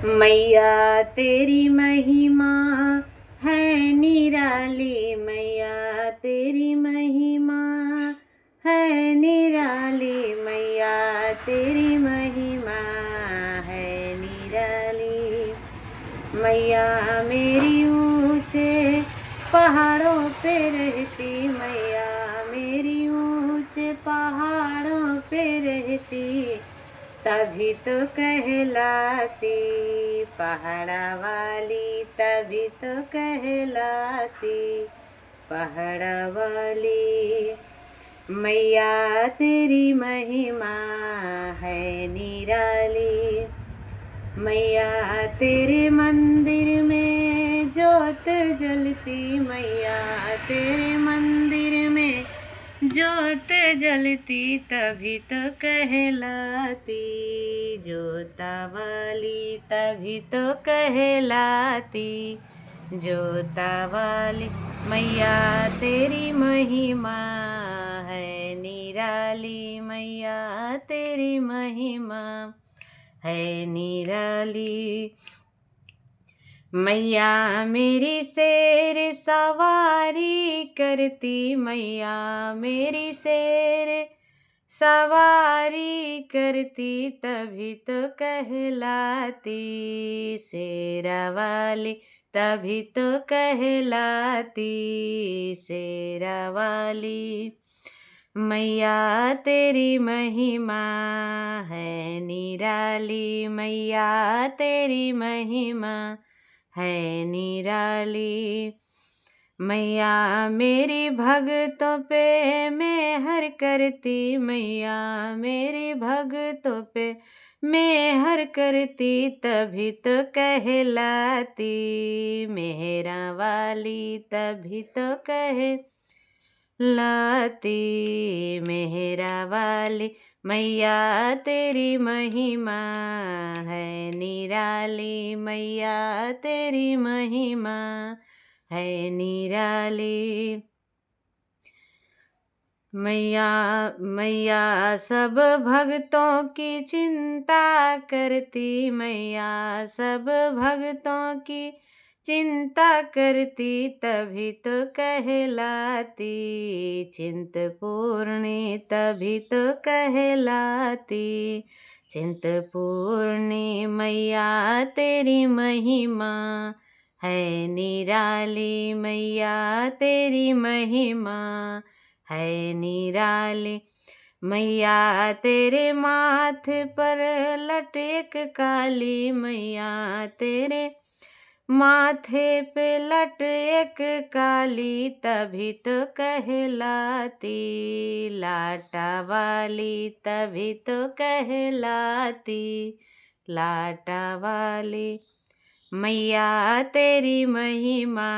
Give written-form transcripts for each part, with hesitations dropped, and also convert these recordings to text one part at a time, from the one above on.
मैया तेरी महिमा है निराली, मैया तेरी महिमा है निराली, मैया तेरी महिमा है निराली। मैया मेरी ऊंचे पहाड़ों पे रहती, मैया मेरी ऊंचे पहाड़ों पे रहती, तभी तो कहलाती पहाड़ा वाली, तभी तो कहलाती पहाड़ा वाली। मैया तेरी महिमा है निराली, मैया तेरे मंदिर में ज्योत जलती, मैया तेरे मंदिर में ज्योत जलती, तभी तो कहलाती जोता वाली, तभी तो कहलाती जोता वाली। मैया तेरी महिमा है निराली, मैया तेरी महिमा है निराली। मैया मेरी शेर सवारी करती, मैया मेरी शेर सवारी करती, तभी तो कहलाती शेरा वाली, तभी तो कहलाती शेरा वाली। मैया तेरी महिमा है निराली, मैया तेरी महिमा है निराली। मैया मेरी भक्तों पे मेहर करती, मैया मेरी भक्तों पे मेहर करती, तभी तो कहलाती मेहरा वाली, तभी तो कहलाती मेहरा वाली। मैया तेरी महिमा है निराली, मैया तेरी महिमा है निराली। मैया मैया सब भक्तों की चिंता करती, मैया सब भक्तों की चिंता करती, तभी तो कहलाती चिंतपूर्णी, तभी तो कहलाती चिंतपूर्णी। मैया तेरी महिमा है निराली, मैया तेरी महिमा है निराली। मैया तेरे माथे पर लटेक काली, मैया तेरे माथे पे लट एक काली, तभी तो कहलाती लाटा वाली, तभी तो कहलाती लाटा वाली। मैया तेरी महिमा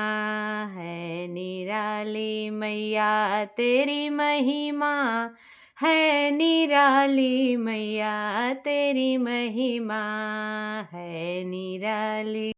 है निराली, मैया तेरी महिमा है निराली, मैया तेरी महिमा है निराली।